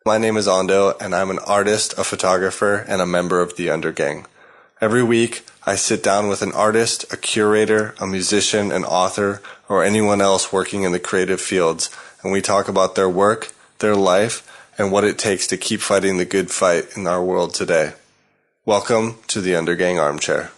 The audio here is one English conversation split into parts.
My name is Ando, and I'm an artist, a photographer, and a member of the Undergang. Every week, I sit down with an artist, a curator, a musician, an author, or anyone else working in the creative fields, and we talk about their work, their life, and what it takes to keep fighting the good fight in our world today. Welcome to the Undergang Armchair.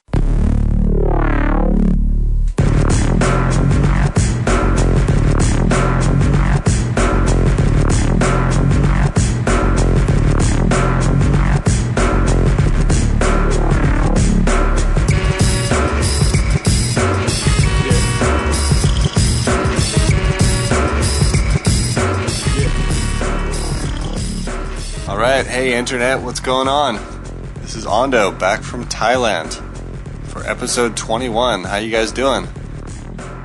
Hey Internet, what's going on? This is Ando, back from Thailand for episode 21. How you guys doing?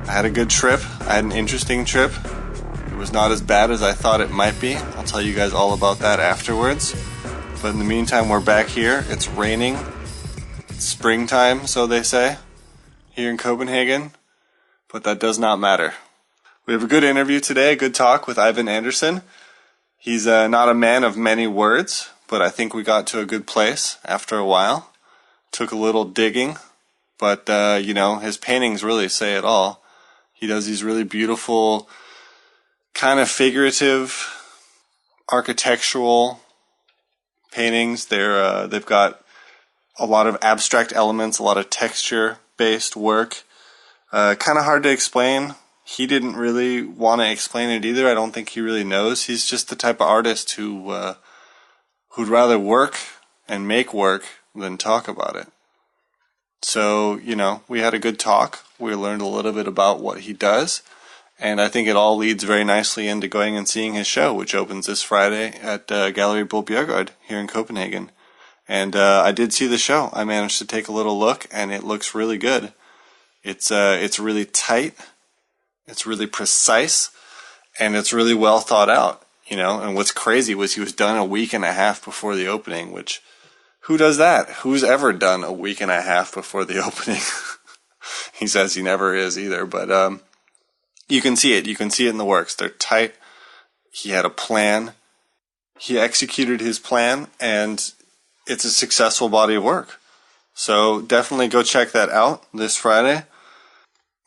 I had a good trip. I had an interesting trip. It was not as bad as I thought it might be. I'll tell you guys all about that afterwards. But in the meantime, we're back here. It's raining. It's springtime, so they say, here in Copenhagen. But that does not matter. We have a good interview today, a good talk with Ivan Andersen. He's not a man of many words, but I think we got to a good place after a while. Took a little digging, but, his paintings really say it all. He does these really beautiful, kind of figurative, architectural paintings. They've got a lot of abstract elements, a lot of texture-based work. Kind of hard to explain. He didn't really want to explain it either. I don't think he really knows. He's just the type of artist who'd rather work and make work than talk about it. So, we had a good talk. We learned a little bit about what he does. And I think it all leads very nicely into going and seeing his show, which opens this Friday at Gallery Bo Bjerggaard here in Copenhagen. And I did see the show. I managed to take a little look, and it looks really good. It's really tight. It's really precise, and it's really well thought out, And what's crazy was he was done a week and a half before the opening, which, who does that? Who's ever done a week and a half before the opening? He says he never is either, but you can see it. You can see it in the works. They're tight. He had a plan. He executed his plan, and it's a successful body of work. So definitely go check that out this Friday.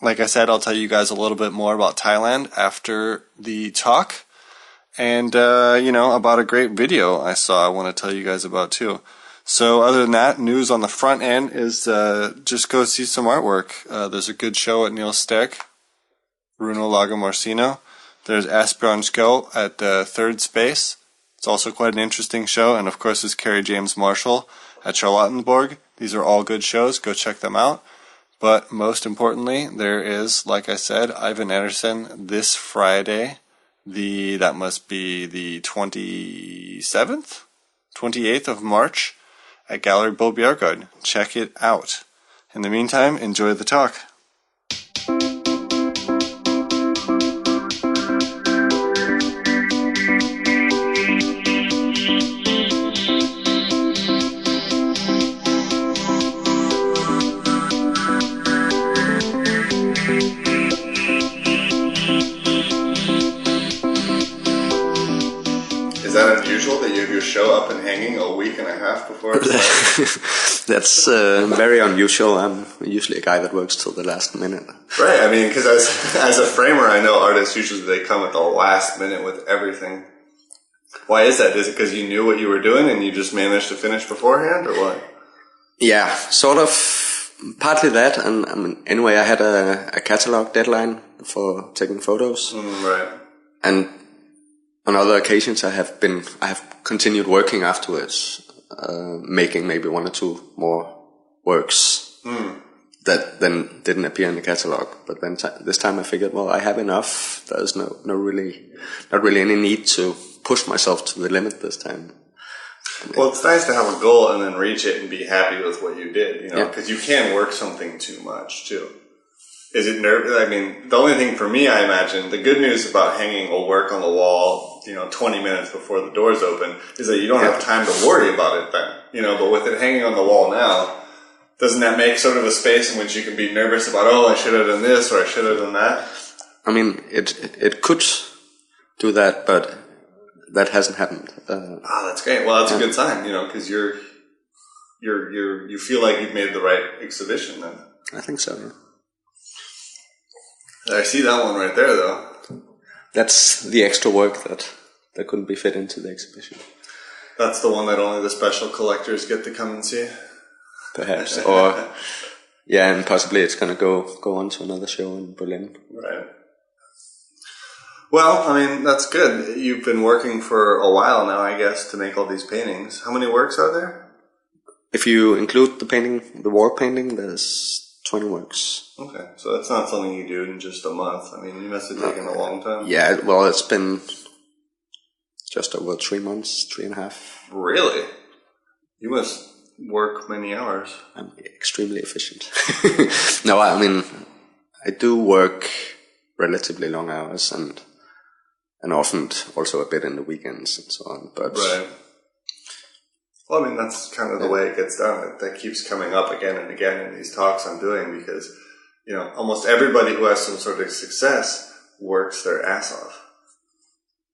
Like I said, I'll tell you guys a little bit more about Thailand after the talk. And, about a great video I saw I want to tell you guys about too. So other than that, news on the front end is just go see some artwork. There's a good show at Neil Sterk, Bruno Lagomarsino. There's Asbjørn Skjold at Third Space. It's also quite an interesting show. And of course, there's Carrie James Marshall at Charlottenborg. These are all good shows. Go check them out. But most importantly, there is, like I said, Ivan Andersen this Friday. That must be the 27th? 28th of March at Gallery Bo Bjerggaard. Check it out. In the meantime, enjoy the talk. Is that unusual that you have your show up and hanging a week and a half before it starts? That's very unusual. I'm usually a guy that works till the last minute. Right, I mean, because as a framer, I know artists usually they come at the last minute with everything. Why is that? Is it because you knew what you were doing and you just managed to finish beforehand, or what? Yeah, sort of. Partly that, and anyway, I had a catalog deadline for taking photos. Right. And on other occasions, I have continued working afterwards, making maybe one or two more works that then didn't appear in the catalog. But then this time I figured, well, I have enough. There's not really any need to push myself to the limit this time. Well, it's nice to have a goal and then reach it and be happy with what you did, because you can work something too much too. Is it I mean, the only thing for me, I imagine, the good news about hanging a work on the wall, 20 minutes before the doors open, is that you don't have time to worry about it then, but with it hanging on the wall now, doesn't that make sort of a space in which you can be nervous about, oh, I should have done this or I should have done that? I mean, it could do that, but that hasn't happened. That's great. Well, that's a good sign, because you feel like you've made the right exhibition then. I think so, yeah. I see that one right there, though. That's the extra work that couldn't be fit into the exhibition. That's the one that only the special collectors get to come and see? Perhaps. Or, yeah, and possibly it's going to go on to another show in Berlin. Right. Well, I mean, that's good. You've been working for a while now, I guess, to make all these paintings. How many works are there? If you include the wall painting, there's 20 works. Okay, so that's not something you do in just a month. I mean, you must have taken a long time. Yeah, well, it's been just over 3 months, 3.5. Really? You must work many hours. I'm extremely efficient. No, I mean, I do work relatively long hours and often also a bit in the weekends and so on. But right. Well, I mean, that's kind of the way it gets done. That keeps coming up again and again in these talks I'm doing because, almost everybody who has some sort of success works their ass off.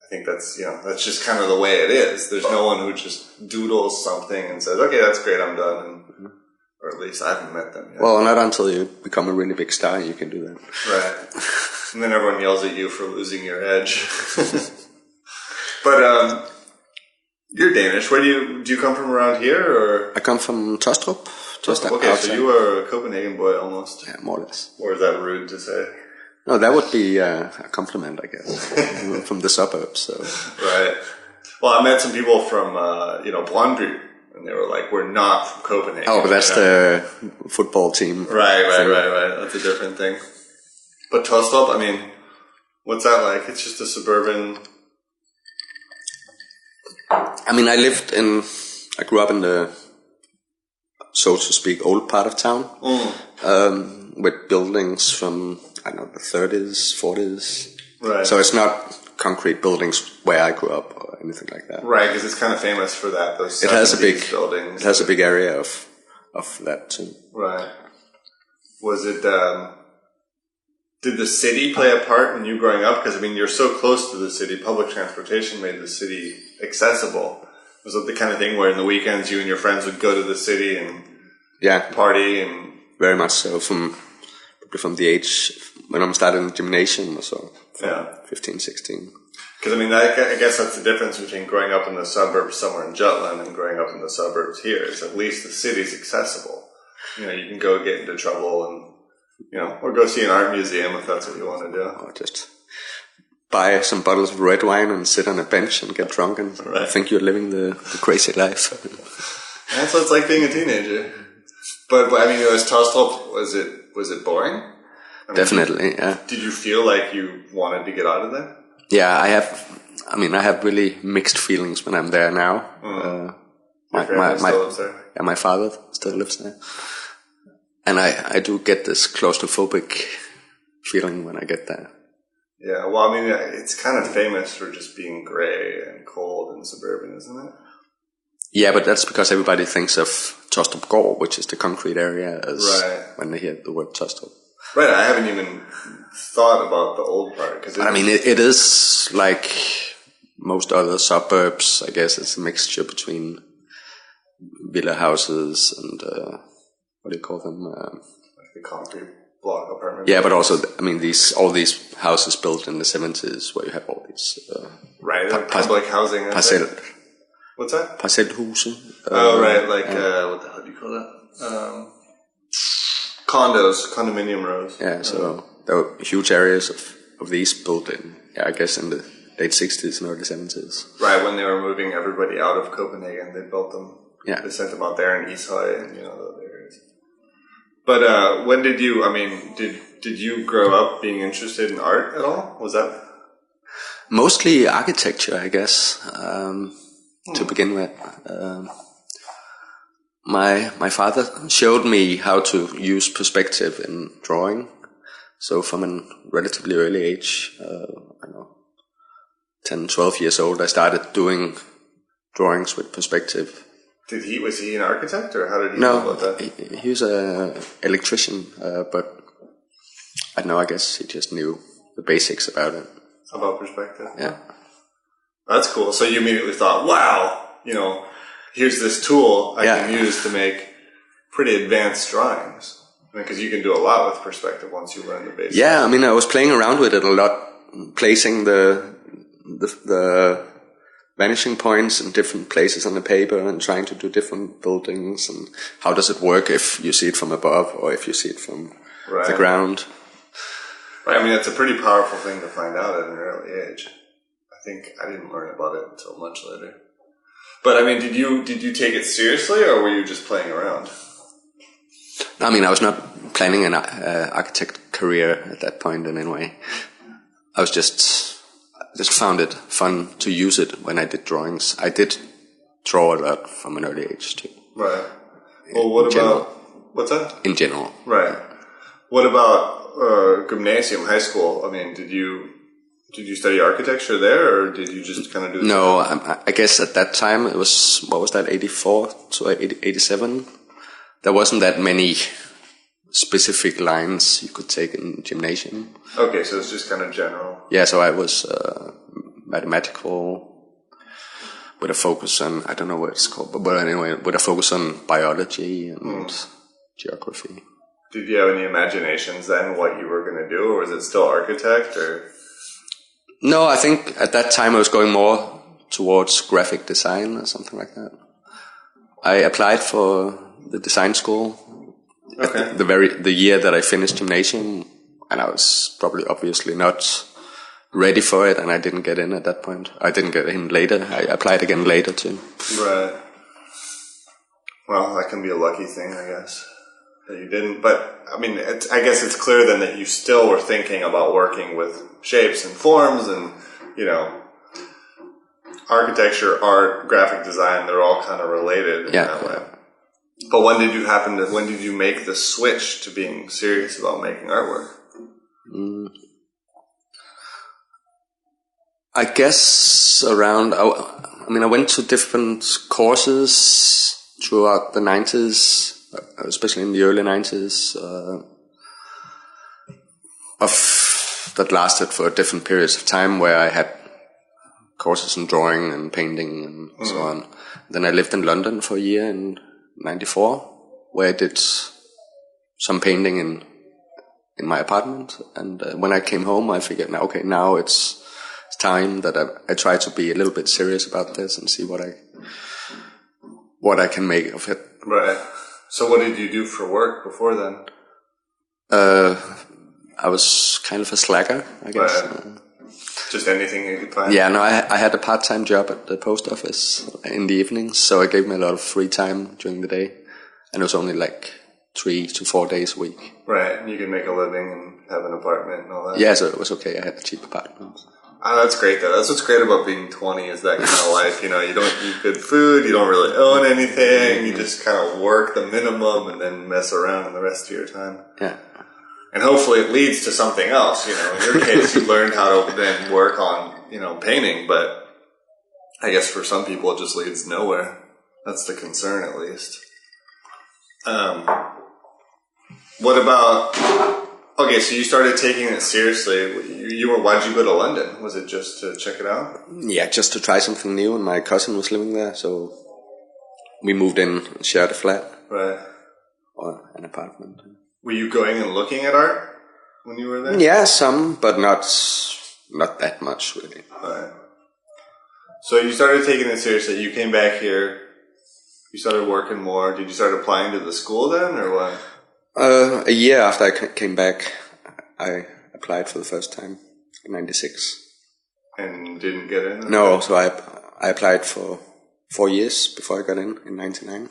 I think that's just kind of the way it is. There's no one who just doodles something and says, okay, that's great, I'm done. Or at least I haven't met them yet. Well, not until you become a really big star you can do that. Right. And then everyone yells at you for losing your edge. But, you're Danish. Where do you come from around here, or? I come from Tostrup. Just okay, outside. So you are a Copenhagen boy almost. Yeah, more or less. Or is that rude to say? No, that would be a compliment, I guess. From the suburbs. So. Right. Well, I met some people from, Brøndby, and they were like, "We're not from Copenhagen." Oh, but that's the football team. Right. That's a different thing. But Tostrup, I mean, what's that like? It's just a suburban. I mean, I grew up in the, so to speak, old part of town, with buildings from, I don't know, the 30s, 40s. Right. So it's not concrete buildings where I grew up or anything like that. Right, because it's kind of famous for that. Those buildings. It has a big area of that too. Right. Was it? Did the city play a part in you growing up? Because I mean, you're so close to the city. Public transportation made the city accessible. Was it the kind of thing where in the weekends you and your friends would go to the city and party and very much so from the age when I started in the gymnasium or so, 15, 16. Because I mean, I guess that's the difference between growing up in the suburbs somewhere in Jutland and growing up in the suburbs here. Is at least the city's accessible. You can go get into trouble and or go see an art museum if that's what you want to do. Or just buy some bottles of red wine and sit on a bench and get drunk and think you're living the crazy life. That's what it's like being a teenager. But I mean, was Tostrup, was it boring? I mean, definitely, yeah. Did you feel like you wanted to get out of there? Yeah, I have really mixed feelings when I'm there now. My family still lives there? Yeah, my father still lives there. And I do get this claustrophobic feeling when I get there. Yeah, well, I mean, it's kind of famous for just being grey and cold and suburban, isn't it? Yeah, but that's because everybody thinks of Tostrup Gård, which is the concrete area, as when they hear the word Tostrup. Right, I haven't even thought about the old part. I mean, it is like most other suburbs, I guess. It's a mixture between villa houses and... what do you call them? Like the concrete block apartment. Yeah, but also, I mean, all these houses built in the 70s where you have all these... public housing. What's that? Parcelhuse. Right, like, what the hell do you call that? Condominium rows. Yeah, so there were huge areas of these built in, I guess, in the late 60s and early 70s. Right, when they were moving everybody out of Copenhagen, they built them. Yeah. They sent them out there in Ishøy and, those areas. But when did you, did you grow up being interested in art at all? Was that? Mostly architecture, I guess, to begin with. My father showed me how to use perspective in drawing. So from a relatively early age, 10, 12 years old, I started doing drawings with perspective. Was he an architect, or how did he know about that? He was an electrician, but I don't know, I guess he just knew the basics about it. About perspective? Yeah. That's cool. So you immediately thought, wow, here's this tool I can use to make pretty advanced drawings. Because you can do a lot with perspective once you learn the basics. Yeah, I mean, I was playing around with it a lot, placing the vanishing points in different places on the paper and trying to do different buildings and how does it work if you see it from above or if you see it from the ground. Right. I mean, it's a pretty powerful thing to find out at an early age. I think I didn't learn about it until much later. But I mean, did you take it seriously or were you just playing around? I mean, I was not planning an architect career at that point in any way. I was just found it fun to use it when I did drawings. I did draw a lot from an early age too. Right. Well, what about what's that? In general. Right. What about gymnasium, high school? I mean, did you study architecture there, or did you just kind of do? No, I guess at that time it was 84 to 87. There wasn't that many specific lines you could take in gymnasium. Okay, so it's just kind of general. Yeah, so I was mathematical with a focus on, I don't know what it's called, but anyway, with a focus on biology and geography. Did you have any imaginations then what you were going to do, or was it still architect? Or no, I think at that time I was going more towards graphic design or something like that. I applied for the design school the year that I finished gymnasium, and I was probably obviously not ready for it, and I didn't get in at that point. I didn't get in later. I applied again later too. Right. Well, that can be a lucky thing, I guess, that you didn't. But I mean, I guess it's clear then that you still were thinking about working with shapes and forms, and architecture, art, graphic design. They're all kind of related in that way. But when did you make the switch to being serious about making artwork? I guess around, I went to different courses throughout the 90s, especially in the early 90s, that lasted for different periods of time where I had courses in drawing and painting and so on. Then I lived in London for a year in 94, where I did some painting in my apartment. And when I came home, I figured, now it's time that I try to be a little bit serious about this and see what I can make of it. Right. So what did you do for work before then? I was kind of a slacker, I guess. Right. Just anything you could find? Yeah, no, I had a part-time job at the post office in the evenings, so it gave me a lot of free time during the day. And it was only like 3 to 4 days a week. Right, you could make a living and have an apartment and all that? Yeah, so it was okay. I had a cheap apartment. Oh, that's great though. That's what's great about being 20 is that kind of life. You don't eat good food, you don't really own anything, you just kind of work the minimum and then mess around in the rest of your time. Yeah. And hopefully it leads to something else. In your case, you learned how to then work on, painting, but I guess for some people it just leads nowhere. That's the concern, at least. What about, okay, so you started taking it seriously. Why'd you go to London? Was it just to check it out? Yeah, just to try something new, and my cousin was living there, so we moved in and shared a flat. Right. Or an apartment. Were you going and looking at art when you were there? Yeah, some, but not that much, really. Right. So you started taking it seriously. You came back here. You started working more. Did you start applying to the school then, or what? A year after I came back, I applied for the first time in 96. And didn't get in? No, so I applied for 4 years before I got in 99.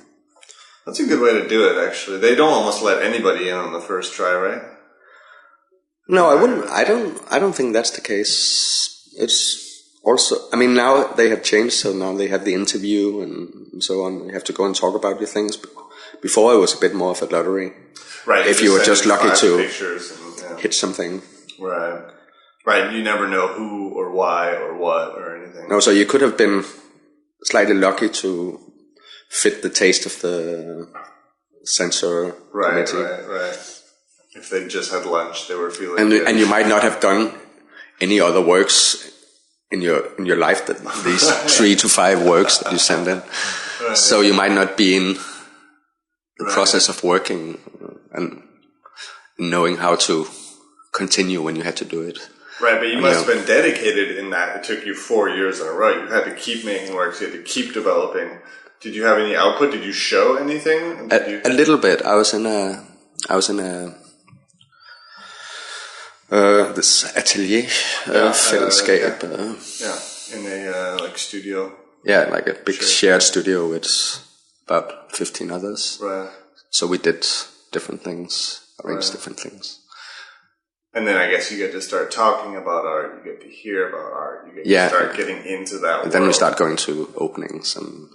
That's a good way to do it, actually. They don't almost let anybody in on the first try, right? No, I wouldn't. I don't think that's the case. It's also, now they have changed, so now they have the interview and so on. You have to go and talk about your things. Before it was a bit more of a lottery. Right. If you were just lucky to and, hit something. Right. Right. You never know who or why or what or anything. No, so you could have been slightly lucky to fit the taste of the censor committee. Right. If they just had lunch, they were feeling and you might not have done any other works in your life, that these 3 to 5 works that you send in. Right. So you might not be in the process of working and knowing how to continue when you had to do it. Right, but you must have been dedicated in that. It took you 4 years in a row. You had to keep making works. You had to keep developing. Did you have any output? Did you show anything? A little bit. I was in a this atelier fællesskab. In a like studio. Yeah, like a big shared studio with about 15 others. Right. So we did different things, arranged different things. And then I guess you get to start talking about art. You get to hear about art. You get to start getting into that. And then we start going to openings and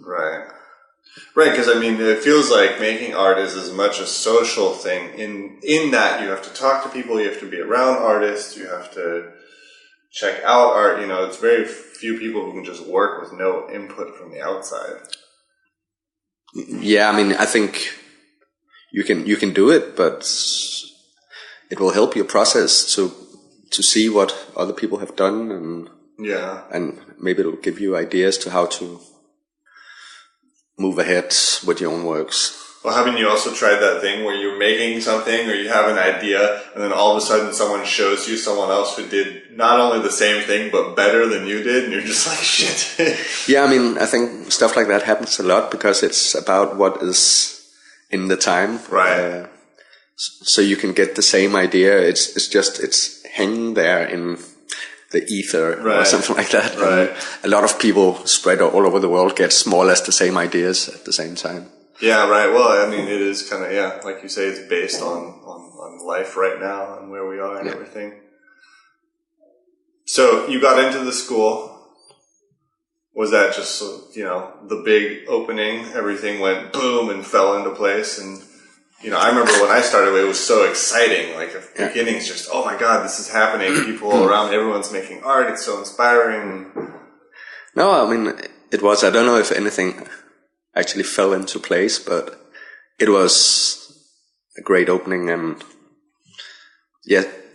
right, because I mean, it feels like making art is as much a social thing. In that you have to talk to people. You have to be around artists. You have to check out art. You know, it's very few people who can just work with no input from the outside. Yeah, I mean, I think you can do it, but it will help your process to see what other people have done, and maybe it'll give you ideas to how to move ahead with your own works. Well, haven't you also tried that thing where you're making something or you have an idea and then all of a sudden someone shows you someone else who did not only the same thing but better than you did, and you're just like, shit. Yeah, I mean, I think stuff like that happens a lot because it's about what is in the time. Right. So you can get the same idea. It's hanging there in the ether or something like that. Right. And a lot of people spread all over the world get more or less the same ideas at the same time. Yeah, right. Well, I mean, it is kind of, like you say, it's based on life right now and where we are and everything. So you got into the school. Was that just, the big opening? Everything went boom and fell into place. And, I remember when I started, it was so exciting. Like, the beginning's just, oh my God, this is happening. People around, everyone's making art. It's so inspiring. No, I mean, it was. I don't know if anything actually fell into place, but it was a great opening. And,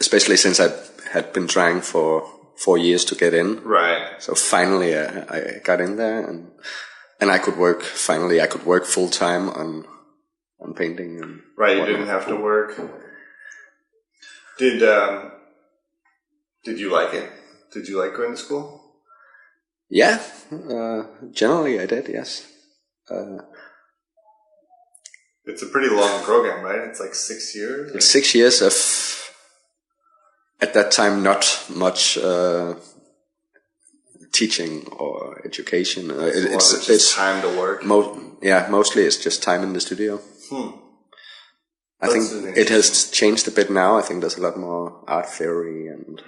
especially since I had been trying for 4 years to get in. Right. So finally I got in there and I could work full time on painting. And right, you didn't have to work. Did you like it? Did you like going to school? Yeah, generally I did, yes. It's a pretty long program, right? It's like 6 years? It's 6 years of, at that time, not much teaching or education. It's just time to work. Mostly it's just time in the studio. I think it has changed a bit now. I think there's a lot more art theory and.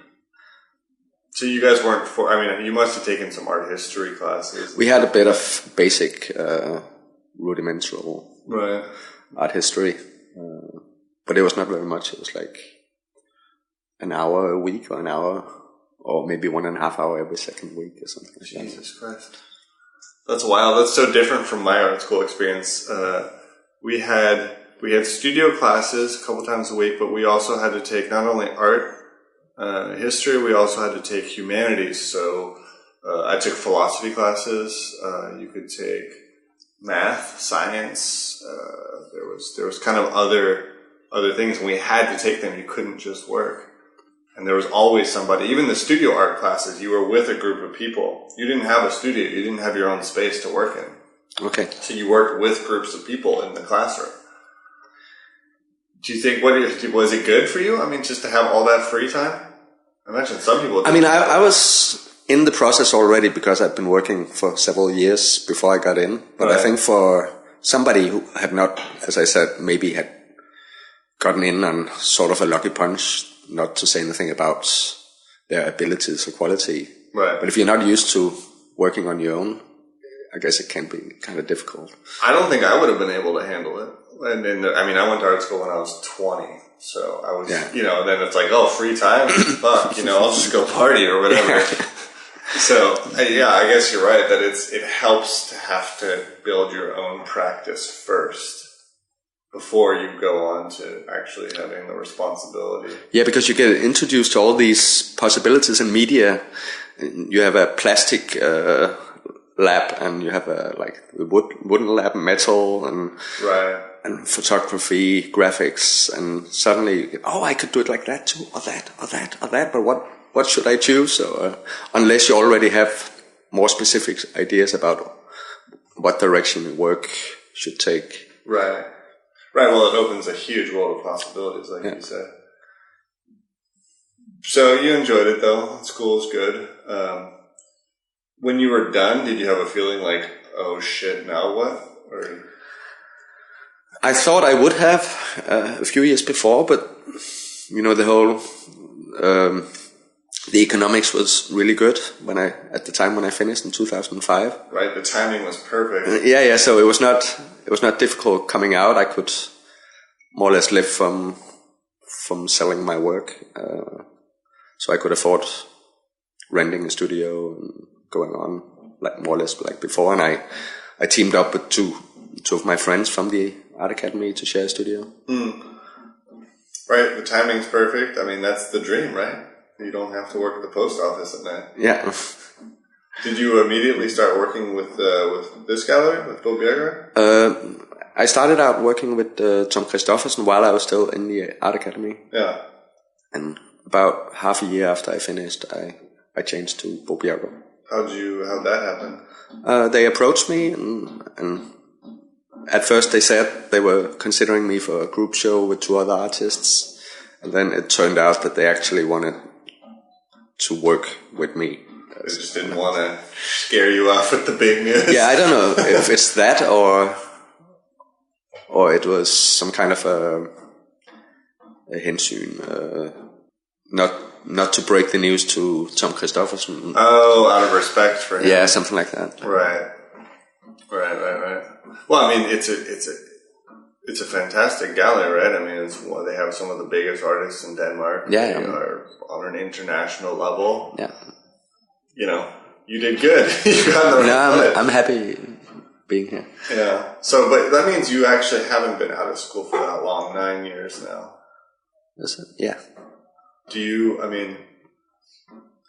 So you guys weren't you must have taken some art history classes. We had a bit of basic, rudimental art history, but it was not very much. It was like an hour a week or an hour, or maybe 1.5 hours every second week or something like that. Jesus Christ. That's wild. That's so different from my art school experience. We had studio classes a couple times a week, but we also had to take not only art history, we also had to take humanities. So I took philosophy classes. You could take math, science. There was kind of other things, and we had to take them. You couldn't just work. And there was always somebody, even the studio art classes, you were with a group of people. You didn't have a studio. You didn't have your own space to work in. Okay. So you worked with groups of people in the classroom. Do you think, was it good for you? I mean, just to have all that free time? I imagine some people... I was in the process already because I'd been working for several years before I got in. But I think for somebody who had not, as I said, maybe had gotten in on sort of a lucky punch, not to say anything about their abilities or quality. Right. But if you're not used to working on your own, I guess it can be kind of difficult. I don't think I would have been able to handle it. And I went to art school when I was 20. So I was, then it's like, oh, free time? Fuck, I'll just go party or whatever. So, I guess you're right that it helps to have to build your own practice first before you go on to actually having the responsibility. Yeah, because you get introduced to all these possibilities in media, you have a plastic lab, and you have a wooden lab, metal, and photography, graphics, and suddenly, I could do it like that too, or that. But what should I choose? Unless you already have more specific ideas about what direction your work should take. Right. Well, it opens a huge world of possibilities, like you said. So you enjoyed it, though. School was good. When you were done, did you have a feeling like, oh shit, now what? Or... I thought I would have a few years before, but the whole the economics was really good at the time when I finished in 2005. Right, the timing was perfect. Yeah. So it was not difficult coming out. I could more or less live from selling my work. So I could afford renting a studio and going on more or less like before. And I teamed up with two of my friends from the art academy to share a studio. Right, the timing's perfect. I mean, that's the dream, right? You don't have to work at the post office at night. Yeah. Did you immediately start working with this gallery, with Bo Bjerggaard? I started out working with Tom Christoffersen while I was still in the art academy. Yeah. And about half a year after I finished, I changed to Bo Bjerggaard. How'd that happen? They approached me, and at first they said they were considering me for a group show with 2 other artists, and then it turned out that they actually wanted to work with me. They just didn't want to scare you off with the big news. Yeah, I don't know if it's that or it was some kind of a hensyn, not to break the news to Tom Christoffersen. Oh, out of respect for him. Yeah, something like that. Right. Well, I mean, it's a fantastic gallery, right? I mean, they have some of the biggest artists in Denmark. Yeah. They are on an international level. Yeah. You did good. You got the right foot. I'm happy being here. Yeah. So, but that means you actually haven't been out of school for that long, 9 years now. Is it? Yeah.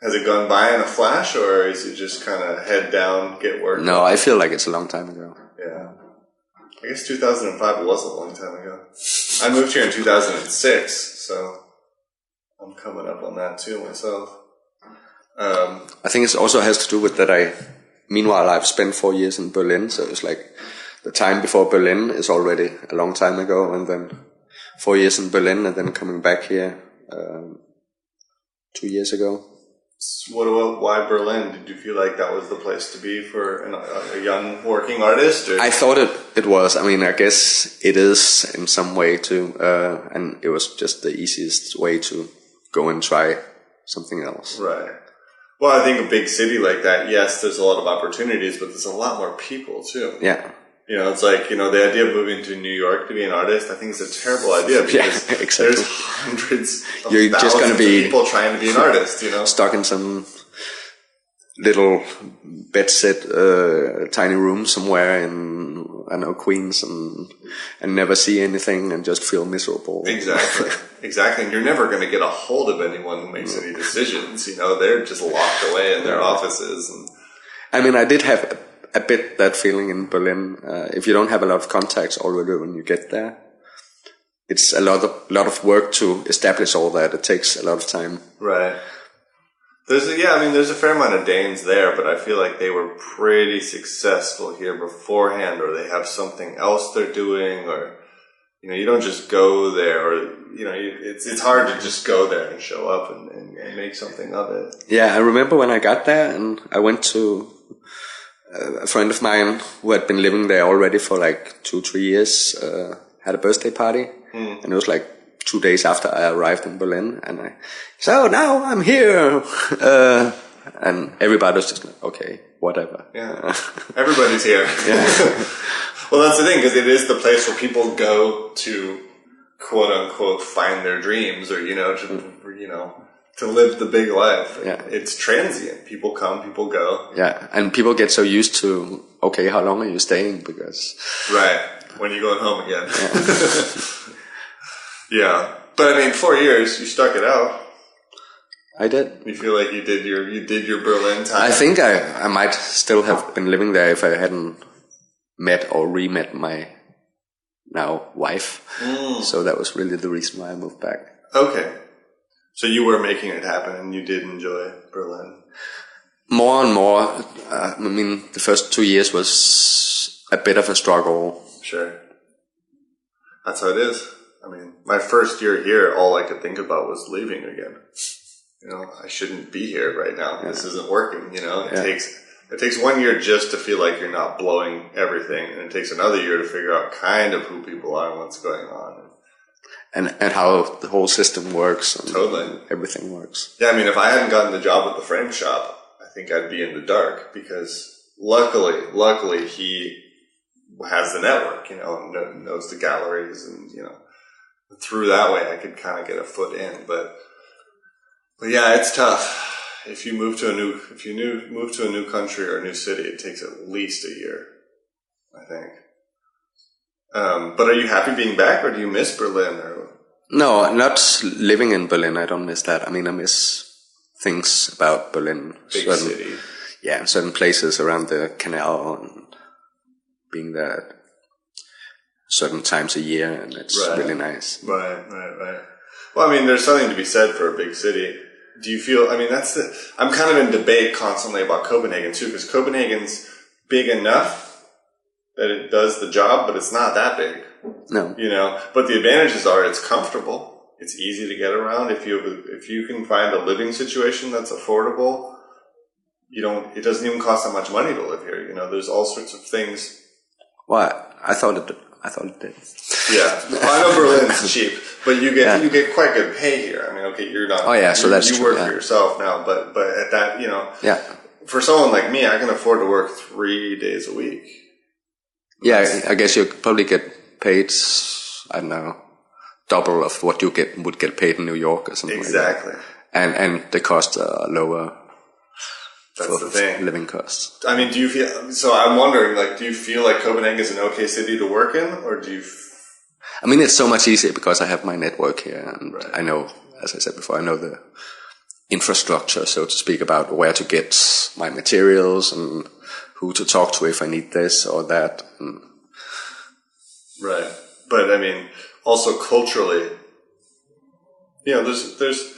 Has it gone by in a flash, or is it just kind of head down, get work? No, I feel like it's a long time ago. Yeah. I guess 2005 was a long time ago. I moved here in 2006, so I'm coming up on that too myself. I think it also has to do with that meanwhile I've spent 4 years in Berlin, so it's like the time before Berlin is already a long time ago, and then 4 years in Berlin, and then coming back here 2 years ago. Why Berlin? Did you feel like that was the place to be for a young working artist? Or? I thought it was. I mean, I guess it is in some way too, and it was just the easiest way to go and try something else. Right. Well, I think a big city like that, yes, there's a lot of opportunities, but there's a lot more people too. Yeah. It's like, the idea of moving to New York to be an artist, I think is a terrible idea because exactly. There's hundreds of You're thousands just gonna be of people trying to be an artist, Stuck in some little bedsit, tiny room somewhere in, I don't know, Queens and never see anything and just feel miserable. Exactly. And you're never going to get a hold of anyone who makes any decisions, they're just locked away in their offices. And I mean, I did have a bit that feeling in Berlin. If you don't have a lot of contacts already when you get there, it's a lot of work to establish all that. It takes a lot of time. Right. There's a fair amount of Danes there, but I feel like they were pretty successful here beforehand, or they have something else they're doing, or you don't just go there, or it's hard to just go there and show up and make something of it. Yeah, I remember when I got there and I went to a friend of mine who had been living there already for like 2-3 years, had a birthday party, and it was like 2 days after I arrived in Berlin, and so now I'm here, and everybody was just like, okay, whatever. Yeah, everybody's here. Yeah. Well, that's the thing, because it is the place where people go to quote unquote find their dreams, or to live the big life. Yeah. It's transient. People come, people go. Yeah, and people get so used to, okay, how long are you staying? Because right, when are you going home again? Yeah. Yeah. But 4 years, you stuck it out. I did. You feel like you did your Berlin time? I think I might still have been living there if I hadn't met or re-met my now wife. So that was really the reason why I moved back. Okay. So you were making it happen and you did enjoy Berlin? More and more. I mean, the first 2 years was a bit of a struggle. Sure. That's how it is. I mean, my first year here, all I could think about was leaving again. You know, I shouldn't be here right now. Yeah. This isn't working, you know. It takes 1 year just to feel like you're not blowing everything, and it takes another year to figure out kind of who people are and what's going on. And how the whole system works. And totally. Everything works. Yeah, I mean, if I hadn't gotten the job at the frame shop, I think I'd be in the dark, because luckily he has the network, you know, and knows the galleries, and, you know, through that way I could kind of get a foot in. But yeah, it's tough. If you move to a new country or a new city, it takes at least a year, I think. But are you happy being back, or do you miss Berlin? Or? No, not living in Berlin. I don't miss that. I mean, I miss things about Berlin. Big city. Yeah, certain places around the canal, and being there at certain times a year, and it's really nice. Right. Well, I mean, there's something to be said for a big city. Do you feel, I mean, I'm kind of in debate constantly about Copenhagen too, because Copenhagen's big enough that it does the job, but it's not that big. No. You know, but the advantages are it's comfortable. It's easy to get around. If you can find a living situation that's affordable, it doesn't even cost that much money to live here. You know, there's all sorts of things. Well, I thought it did. Yeah. Well, I know Berlin's cheap, but you get quite good pay here. I mean, okay, you're not. Oh yeah, so that's true. You work for yourself now, but at that, you know. Yeah. For someone like me, I can afford to work 3 days a week. Yeah, I guess you probably get paid, I don't know, double of what you would get paid in New York or something. Exactly. Like that. And the costs are lower. That's the thing. Living costs. I mean, so I'm wondering, like, do you feel like Copenhagen is an okay city to work in, or do you? I mean, it's so much easier because I have my network here, and I know, as I said before, I know the infrastructure, so to speak, about where to get my materials and who to talk to if I need this or that. Right. But I mean, also culturally, you know, there's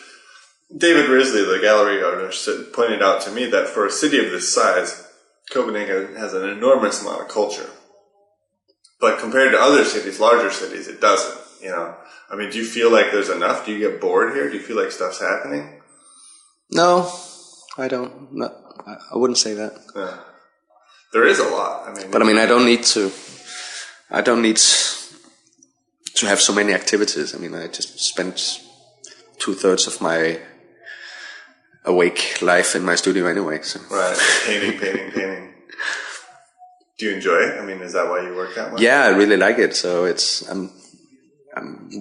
David Risley, the gallery owner, pointed out to me that for a city of this size, Copenhagen has an enormous amount of culture. But compared to other cities, larger cities, it doesn't, you know. I mean, do you feel like there's enough? Do you get bored here? Do you feel like stuff's happening? No, I don't. No, I wouldn't say that. Yeah. There is a lot. I mean, but I mean, I don't need to have so many activities. I mean, I just spent 2/3 of my awake life in my studio anyway. So. Right, painting. Do you enjoy it? I mean, is that why you work that much? Yeah, I really like it. So I'm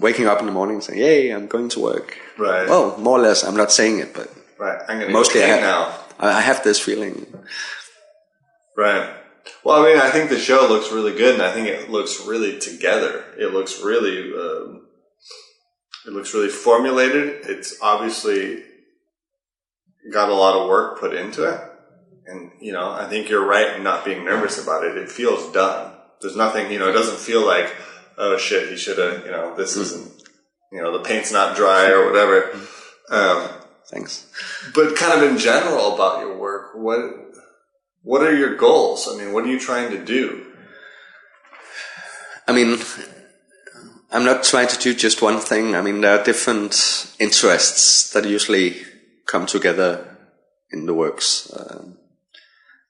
waking up in the morning saying, "Yay, I'm going to work." Right. Well, more or less. I'm not saying it, but right. I'm going to mostly go now. I have this feeling. Right. Well, I mean, I think the show looks really good, and I think it looks really together. It looks really formulated. It's obviously got a lot of work put into it. And, you know, I think you're right in not being nervous about it. It feels done. There's nothing, you know, it doesn't feel like, oh shit, he should have, you know, this isn't, you know, the paint's not dry or whatever. Thanks. But kind of in general about your work, what are your goals? I mean, what are you trying to do? I mean, I'm not trying to do just one thing. I mean, there are different interests that usually come together in the works.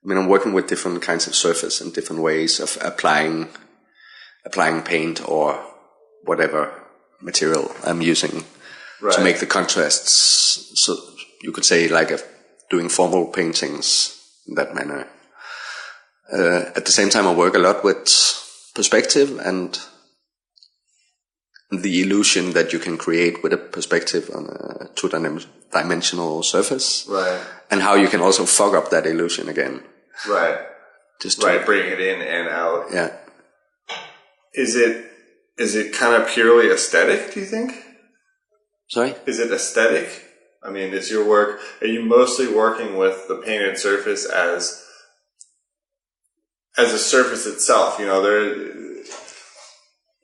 I mean, I'm working with different kinds of surface and different ways of applying paint or whatever material I'm using to make the contrasts. So you could say like doing formal paintings in that manner. At the same time, I work a lot with perspective and the illusion that you can create with a perspective on a two-dimensional surface. Right. And how you can also fog up that illusion again. Right. Bring it in and out. Yeah. Is it kind of purely aesthetic, do you think? Sorry? Is it aesthetic? I mean, is your work, are you mostly working with the painted surface as a surface itself? You know,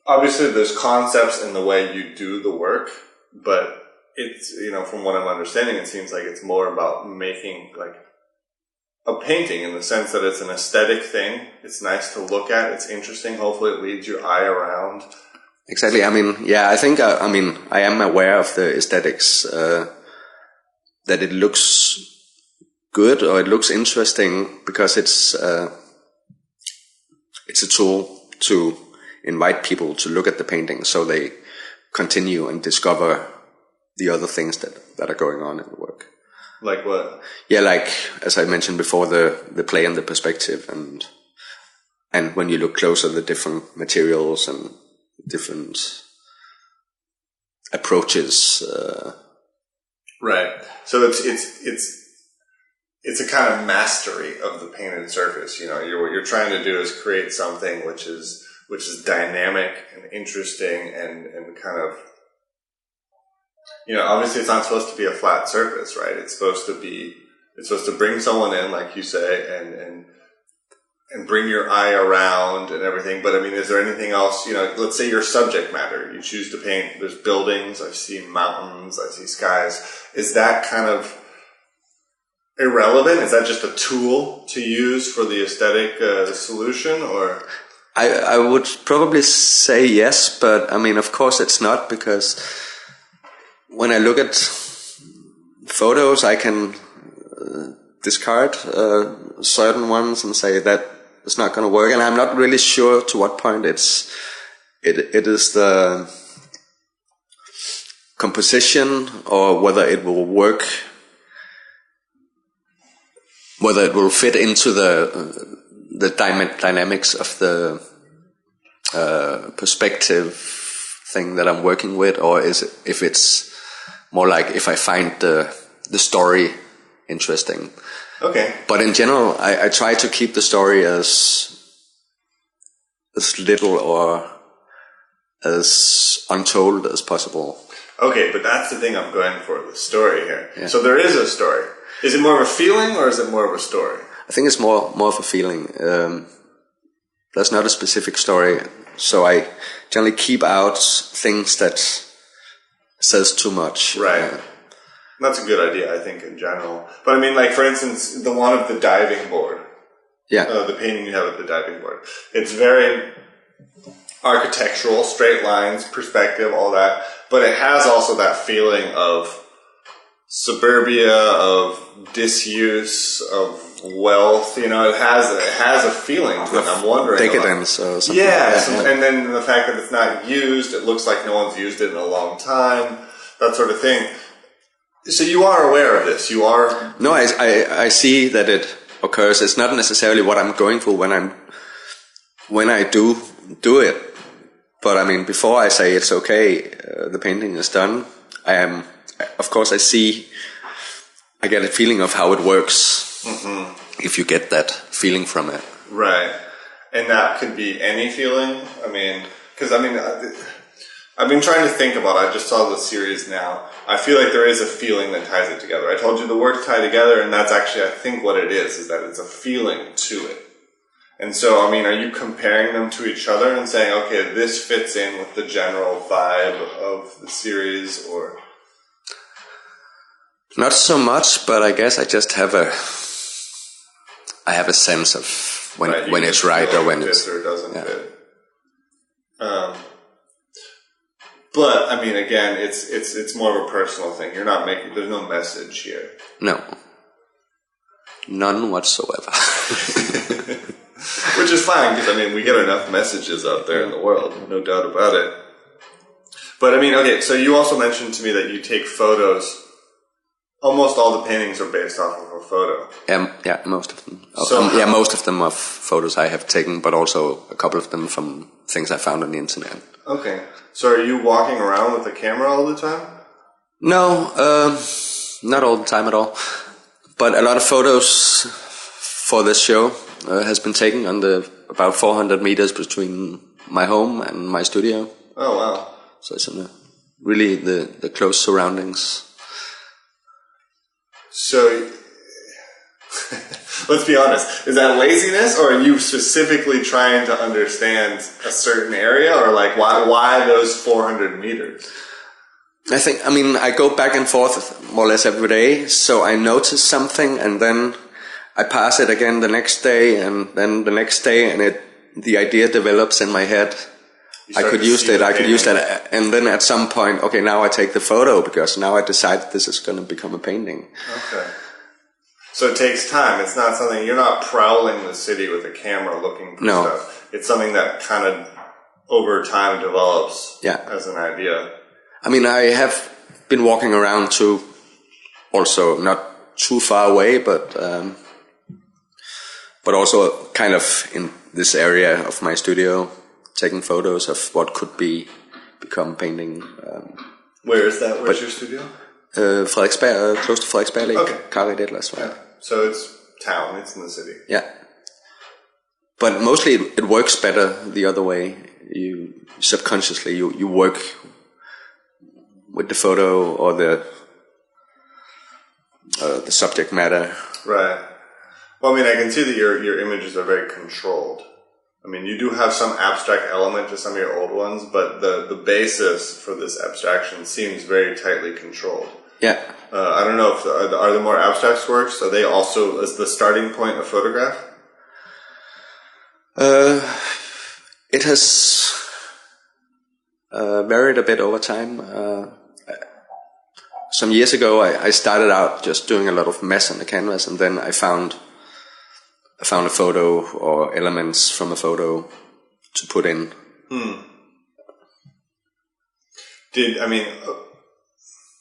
obviously there's concepts in the way you do the work, but it's, you know, from what I'm understanding, it seems like it's more about making like a painting in the sense that it's an aesthetic thing. It's nice to look at. It's interesting. Hopefully it leads your eye around. Exactly. I mean, yeah, I think, I am aware of the aesthetics, that it looks good or it looks interesting because it's a tool to invite people to look at the painting so they continue and discover the other things that are going on in the work. Like what? Yeah, like, as I mentioned before, the play and the perspective, and when you look closer, the different materials and different approaches. Right. So it's a kind of mastery of the painted surface. You know, what you're trying to do is create something which is dynamic and interesting and kind of, you know, obviously it's not supposed to be a flat surface, right? It's supposed to bring someone in, like you say, and bring your eye around and everything. But I mean, is there anything else, you know, let's say your subject matter, you choose to paint, there's buildings, I see mountains, I see skies. Is that kind of irrelevant? Is that just a tool to use for the aesthetic solution, or? I would probably say yes, but I mean, of course it's not, because when I look at photos, I can discard certain ones and say that it's not going to work, and I'm not really sure to what point it is the composition or whether it will work, whether it will fit into the dynamics of the perspective thing that I'm working with, or if it's more like if I find the story interesting. Okay. But in general, I try to keep the story as little or as untold as possible. Okay, but that's the thing I'm going for, the story here. Yeah. So there is a story. Is it more of a feeling or is it more of a story? I think it's more of a feeling. There's not a specific story, so I generally keep out things that says too much. Right. That's a good idea, I think, in general. But I mean, like, for instance, the one of the diving board. Yeah. The painting you have of the diving board. It's very architectural, straight lines, perspective, all that. But it has also that feeling of suburbia, of disuse, of wealth. You know, it has a feeling to it. I'm wondering. Decadence or something. Yeah, and then the fact that it's not used, it looks like no one's used it in a long time, that sort of thing. So you are aware of this. You are. No, I see that it occurs. It's not necessarily what I'm going for when I do it. But I mean, before I say it's okay, the painting is done. Of course, I get a feeling of how it works. Mm-hmm. If you get that feeling from it, right? And that could be any feeling. I mean, because I've been trying to think about it. I just saw the series now. I feel like there is a feeling that ties it together. I told you the words tie together, and that's actually, I think, what it is that it's a feeling to it. And so, I mean, are you comparing them to each other and saying, okay, this fits in with the general vibe of the series, or? Not so much, but I guess I just have a sense of when it's right or when it's or doesn't fit. But I mean, again, it's more of a personal thing. You're not making. There's no message here. No, none whatsoever. Which is fine, because I mean, we get enough messages out there in the world, no doubt about it. But I mean, okay. So you also mentioned to me that you take photos. Almost all the paintings are based off of a photo. Yeah, most of them. So most of them are photos I have taken, but also a couple of them from things I found on the internet. Okay. So are you walking around with a camera all the time? No, not all the time at all. But a lot of photos for this show has been taken on the about 400 meters between my home and my studio. Oh, wow. So it's in really the close surroundings. So, let's be honest. Is that laziness, or are you specifically trying to understand a certain area, or like why those 400 meters? I go back and forth more or less every day. So I notice something, and then I pass it again the next day, and then the next day, and the idea develops in my head. I could use that, and then at some point, okay, now I take the photo, because now I decide this is going to become a painting. Okay. So it takes time. It's not something, you're not prowling the city with a camera looking for stuff. It's something that kind of over time develops as an idea. I mean, I have been walking around too, also not too far away, but also kind of in this area of my studio, taking photos of what could become painting. Where is that? Where's your studio? Frederiksberg, close to Frederiksberg Lake. Okay. Kari Detlas, right? Yeah. So it's town, it's in the city. Yeah. But mostly it works better the other way. You subconsciously, you work with the photo or the subject matter. Right. Well, I mean, I can see that your images are very controlled. I mean, you do have some abstract element to some of your old ones, but the basis for this abstraction seems very tightly controlled. Yeah. I don't know if are there more abstract works? Are they also as the starting point of photograph? It has varied a bit over time. Some years ago, I started out just doing a lot of mess on the canvas, and then I found a photo or elements from a photo to put in.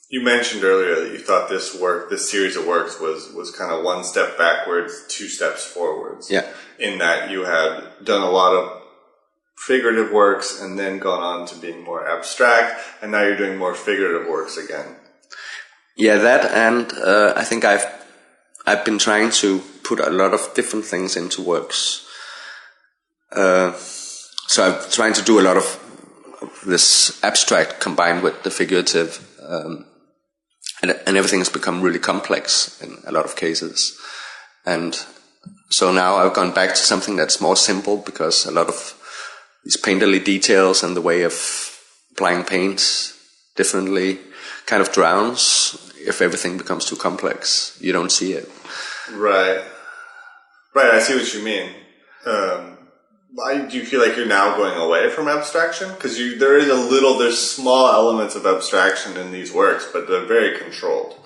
You mentioned earlier that you thought this series of works was kind of one step backwards, two steps forwards. Yeah. In that you had done a lot of figurative works and then gone on to being more abstract, and now you're doing more figurative works again. Yeah, that, and I think I've been trying to put a lot of different things into works. So I'm trying to do a lot of this abstract combined with the figurative, and everything has become really complex in a lot of cases. And so now I've gone back to something that's more simple, because a lot of these painterly details and the way of applying paint differently kind of drowns. If everything becomes too complex, you don't see it. Right, I see what you mean. Do you feel like you're now going away from abstraction? Because there's small elements of abstraction in these works, but they're very controlled.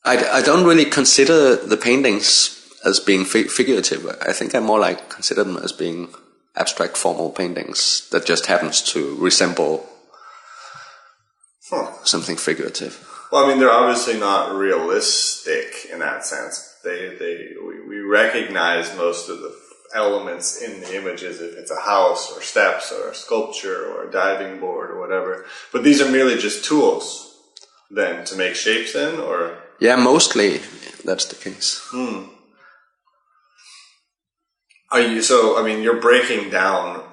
I don't really consider the paintings as being figurative. I think I more like consider them as being abstract formal paintings that just happens to resemble something figurative. Well, I mean, they're obviously not realistic in that sense. We recognize most of the elements in the images, if it's a house or steps or a sculpture or a diving board or whatever. But these are merely just tools then to make shapes in, or? Yeah, mostly that's the case. You're breaking down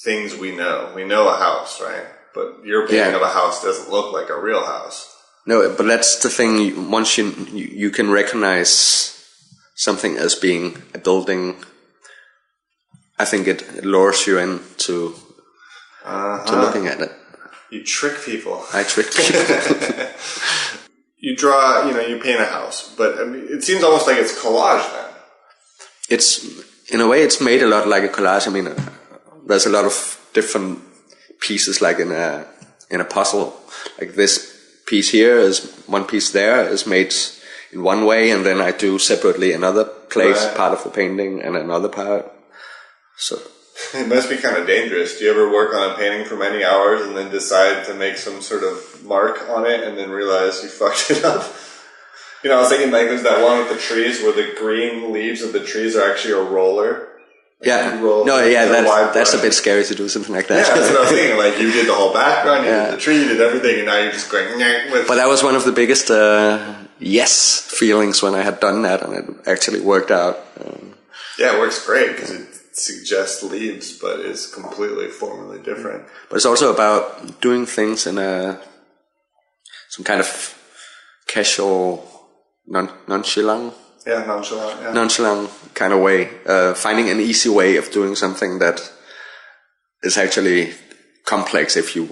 things we know. We know a house, right? But your painting of a house doesn't look like a real house. No, but that's the thing. Once you can recognize something as being a building, I think it lures you into looking at it. You trick people. I trick people. You draw, you paint a house, but I mean, it seems almost like it's collage then. It's, in a way, it's made a lot like a collage. I mean, there's a lot of different pieces, like in a puzzle. Like this piece here is one piece there is made in one way, and then I do separately another place, part of the painting, and another part. So it must be kind of dangerous. Do you ever work on a painting for many hours and then decide to make some sort of mark on it and then realize you fucked it up? I was thinking, like, there's that one with the trees where the green leaves of the trees are actually a roller. That's a bit scary to do something like that. Yeah, that's what I was thinking. Like, you did the whole background, you did the tree, you did everything, and now you're just going with. But that was one of the biggest feelings when I had done that, and it actually worked out. Yeah, it works great because it suggests leaves, but it's completely formally different. But it's also about doing things in some kind of casual, nonchalant. Yeah, nonchalant. Yeah. Nonchalant kind of way, finding an easy way of doing something that is actually complex if you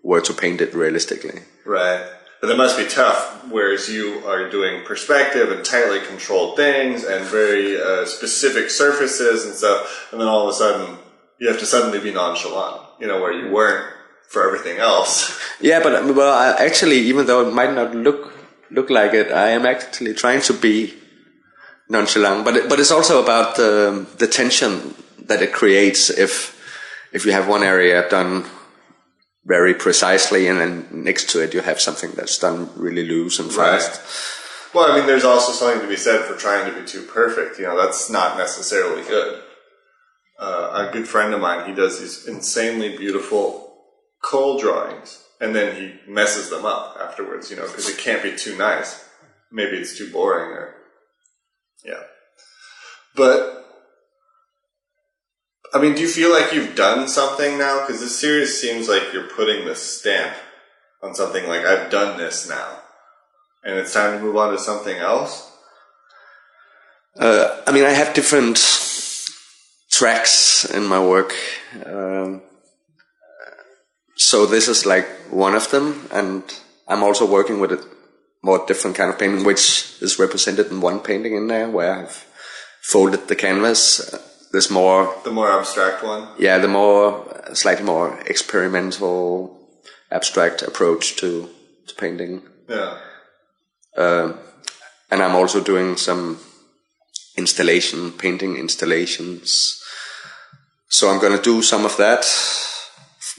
were to paint it realistically. Right. But that must be tough, whereas you are doing perspective and tightly controlled things and very specific surfaces and stuff, and then all of a sudden you have to suddenly be nonchalant, where you weren't for everything else. Yeah, but actually, even though it might not look like it, I am actually trying to be nonchalant. But it's also about the tension that it creates if you have one area done very precisely, and then next to it you have something that's done really loose and fast. Right. Well, I mean, there's also something to be said for trying to be too perfect. That's not necessarily good. A good friend of mine, he does these insanely beautiful coal drawings, and then he messes them up afterwards, because it can't be too nice. Maybe it's too boring, yeah. But I mean, do you feel like you've done something now? Because this series seems like you're putting this stamp on something like, I've done this now, and it's time to move on to something else? I mean, I have different tracks in my work. So this is like one of them, and I'm also working with a more different kind of painting, which is represented in one painting in there, where I've folded the canvas. There's more... The more abstract one? Yeah, slightly more experimental, abstract approach to painting. Yeah. And I'm also doing some painting installations. So I'm going to do some of that,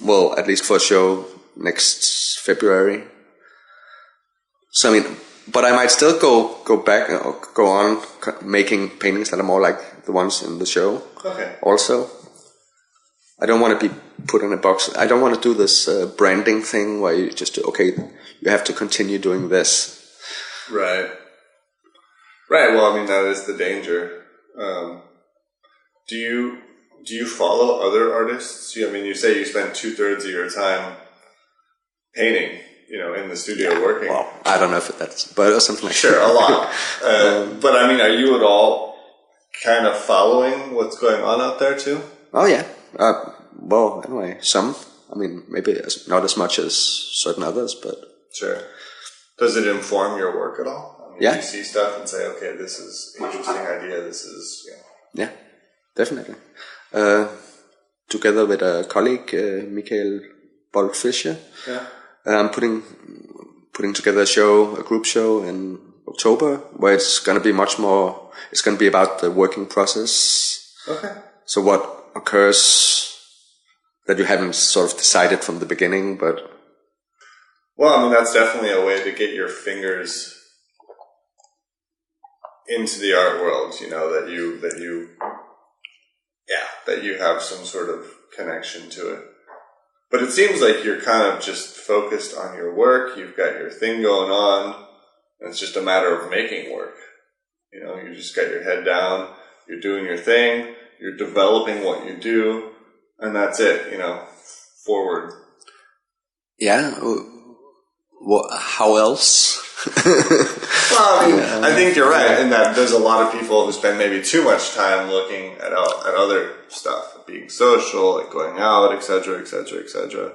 well, at least for a show next February. So I mean, but I might still go back or go on making paintings that are more like the ones in the show. Okay. Also, I don't want to be put in a box. I don't want to do this branding thing where you just you have to continue doing this. Right. Right. Well, I mean, that is the danger. Do you follow other artists? I mean, you say you spend 2/3 of your time painting. In the studio working. Well, I don't know if that's, but something like sure, that. a lot. But I mean, are you at all kind of following what's going on out there too? Oh yeah. Well, anyway, some. I mean, maybe not as much as certain others, but sure. Does it inform your work at all? I mean, yeah. Do you see stuff and say, okay, this is an interesting idea. This is Yeah, definitely. Together with a colleague, Michael Bolt-Fischer. Yeah. I'm putting together a group show in October, where it's going to be much more. It's going to be about the working process. Okay. So what occurs that you haven't sort of decided from the beginning, but well, I mean, that's definitely a way to get your fingers into the art world. That you have some sort of connection to it. But it seems like you're kind of just focused on your work. You've got your thing going on, and it's just a matter of making work. You just got your head down, you're doing your thing, you're developing what you do, and that's it, forward. Yeah. How else? Well, I mean, I think you're right in that there's a lot of people who spend maybe too much time looking at other stuff, being social, like going out, etc., etc., etc.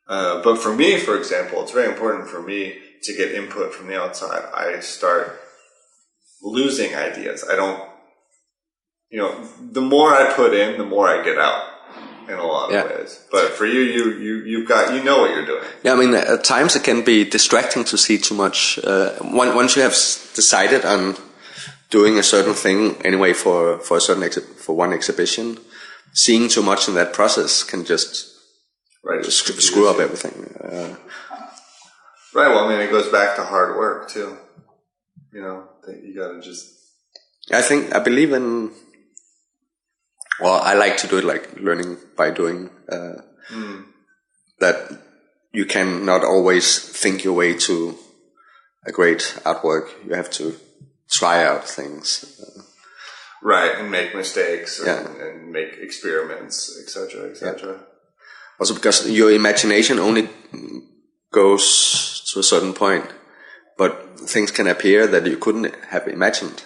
But for me, for example, it's very important for me to get input from the outside. I start losing ideas. I don't, the more I put in, the more I get out. In a lot of ways, but for you've got what you're doing. Yeah, I mean, at times it can be distracting to see too much. Once you have decided on doing a certain thing anyway for one exhibition, seeing too much in that process can just screw up everything. Right. Well, I mean, it goes back to hard work too. That you got to just. I believe in. Well, I like to do it like learning by doing. That you can not always think your way to a great artwork. You have to try out things. Right, and make mistakes and make experiments, etc., etc. Yeah. Also because your imagination only goes to a certain point. but things can appear that you couldn't have imagined.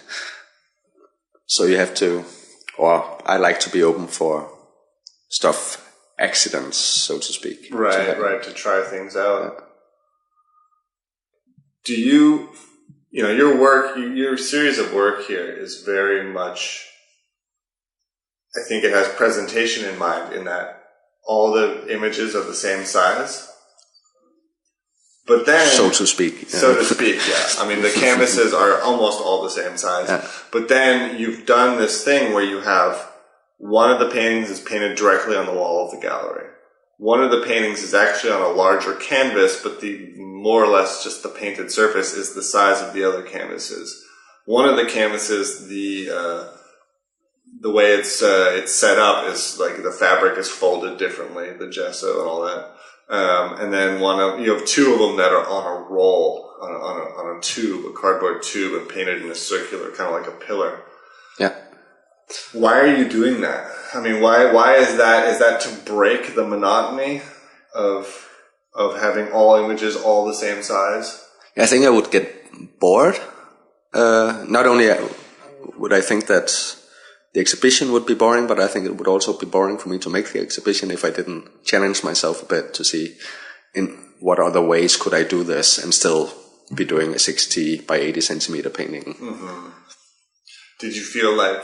So you have to, or I like to be open for accidents, so to speak. Right, to try things out. Yeah. Do you your work, your series of work here is very much, I think it has presentation in mind, in that all the images are the same size. But then, so to speak, yeah. I mean, the canvases are almost all the same size. Yeah. But then you've done this thing where you have one of the paintings is painted directly on the wall of the gallery. One of the paintings is actually on a larger canvas, but the more or less just the painted surface is the size of the other canvases. One of the canvases, the way it's set up is like the fabric is folded differently, the gesso and all that. And then you have two of them that are on a roll, on a tube, a cardboard tube, and painted in a circular, kind of like a pillar. Yeah. Why are you doing that? I mean, why is that? Is that to break the monotony of having all images all the same size? I think I would get bored. Not only would I think that the exhibition would be boring, but I think it would also be boring for me to make the exhibition if I didn't challenge myself a bit to see in what other ways could I do this and still be doing a 60 by 80 centimeter painting. Mm-hmm. Did you feel like,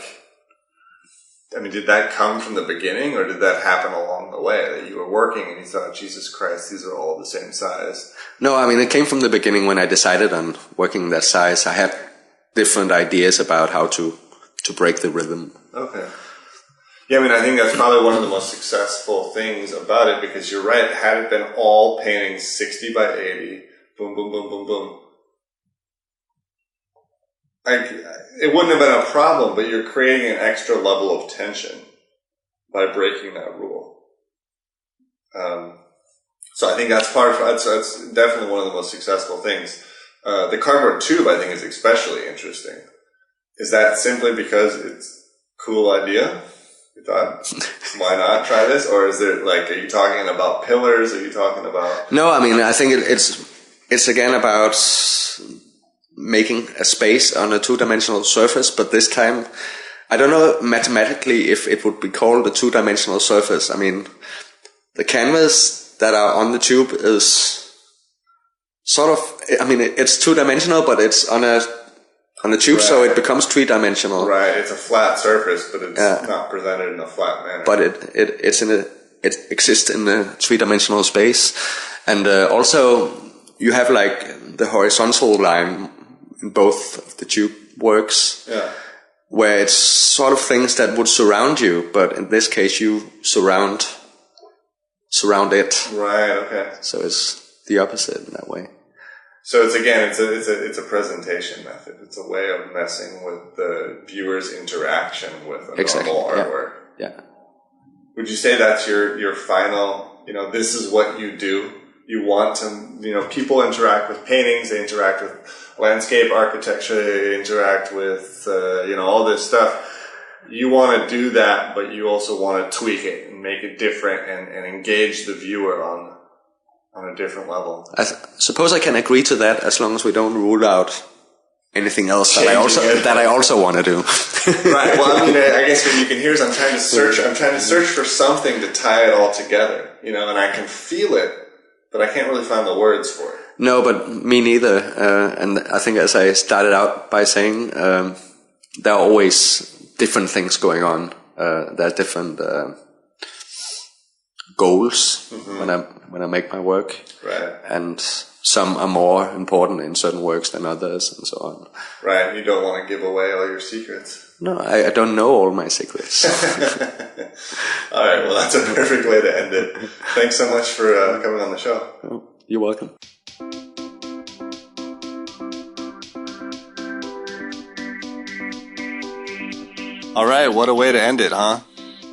did that come from the beginning, or did that happen along the way, that you were working and you thought, Jesus Christ, these are all the same size? No, it came from the beginning when I decided on working that size. I had different ideas about how to break the rhythm. Okay. Yeah, I think that's probably one of the most successful things about it, because you're right, had it been all paintings 60 by 80, boom, boom, boom, boom, boom, it wouldn't have been a problem, but you're creating an extra level of tension by breaking that rule. So I think that's that's definitely one of the most successful things. The cardboard tube, I think, is especially interesting. Is that simply because it's a cool idea? You thought, why not try this? Or is there, are you talking about pillars? Are you talking about... No, I think it's again about making a space on a two-dimensional surface, but this time, I don't know mathematically if it would be called a two-dimensional surface. The canvas that are on the tube is sort of, it's two-dimensional, but it's on a tube, right. So it becomes three-dimensional. Right, it's a flat surface, but it's not presented in a flat manner. But it exists in a three-dimensional space. And also, you have the horizontal line in both of the tube works, where it's sort of things that would surround you, but in this case you surround it. Right, okay. So it's the opposite in that way. So it's a presentation method. It's a way of messing with the viewer's interaction with a normal artwork. Yeah. Would you say that's your final, this is what you do? You want to, people interact with paintings, they interact with landscape architecture, they interact with, all this stuff. You want to do that, but you also want to tweak it and make it different and engage the viewer on a different level. I suppose I can agree to that as long as we don't rule out anything else that I also want to do. Right. Well, I guess what you can hear is I'm trying to search for something to tie it all together, and I can feel it, but I can't really find the words for it. No, but me neither. And I think, as I started out by saying, there are always different things going on. There are different goals when I make my work, right? And some are more important in certain works than others, and so on. Right. You don't want to give away all your secrets. No, I don't know all my secrets. All right. Well, that's a perfect way to end it. Thanks so much for coming on the show. Oh, you're welcome. All right. What a way to end it, huh?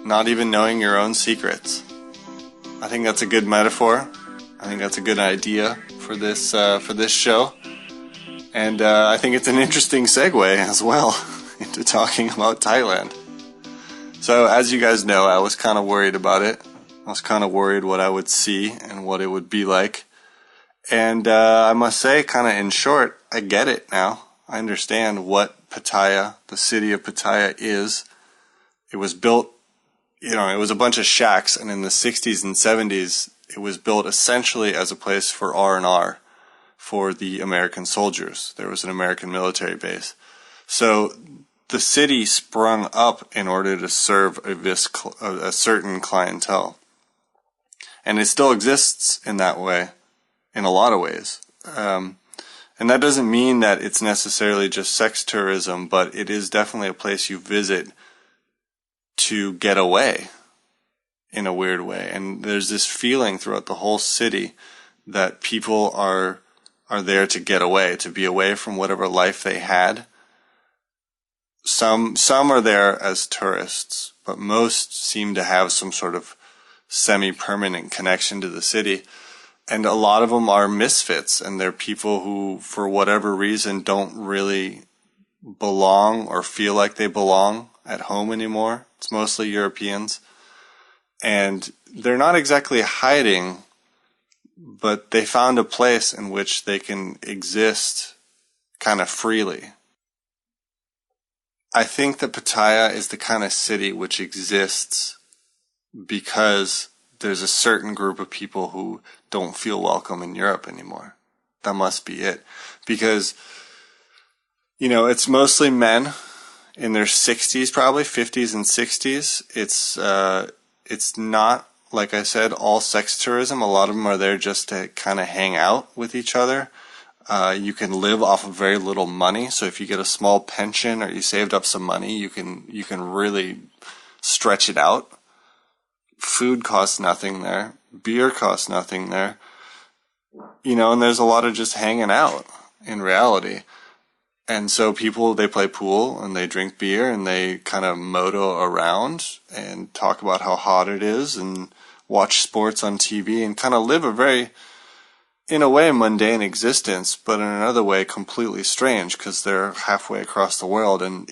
Not even knowing your own secrets. I think that's a good metaphor. I think that's a good idea for this show, and I think it's an interesting segue as well into talking about Thailand. So, as you guys know, I was kind of worried about it. I was kind of worried what I would see and what it would be like, And I must say, kind of in short, I get it now. I understand what Pattaya, the city of Pattaya, is. It was built, it was a bunch of shacks, and in the 60s and 70s, it was built essentially as a place for R&R for the American soldiers. There was an American military base. So the city sprung up in order to serve a certain clientele. And it still exists in that way, in a lot of ways. And that doesn't mean that it's necessarily just sex tourism, but it is definitely a place you visit to get away in a weird way. And there's this feeling throughout the whole city that people are there to get away, to be away from whatever life they had. Some are there as tourists, but most seem to have some sort of semi-permanent connection to the city. And a lot of them are misfits, and they're people who, for whatever reason, don't really belong or feel like they belong at home anymore. It's mostly Europeans. And they're not exactly hiding, but they found a place in which they can exist kind of freely. I think that Pattaya is the kind of city which exists because there's a certain group of people who don't feel welcome in Europe anymore. That must be it. Because, it's mostly men in their 60s, probably 50s and 60s. It's not, like I said, all sex tourism. A lot of them are there just to kind of hang out with each other. You can live off of very little money. So if you get a small pension or you saved up some money, you can really stretch it out. Food costs nothing there. Beer costs nothing there. And there's a lot of just hanging out in reality. And so people, they play pool and they drink beer and they kind of moto around and talk about how hot it is and watch sports on TV and kind of live a very, in a way, mundane existence, but in another way, completely strange because they're halfway across the world. And,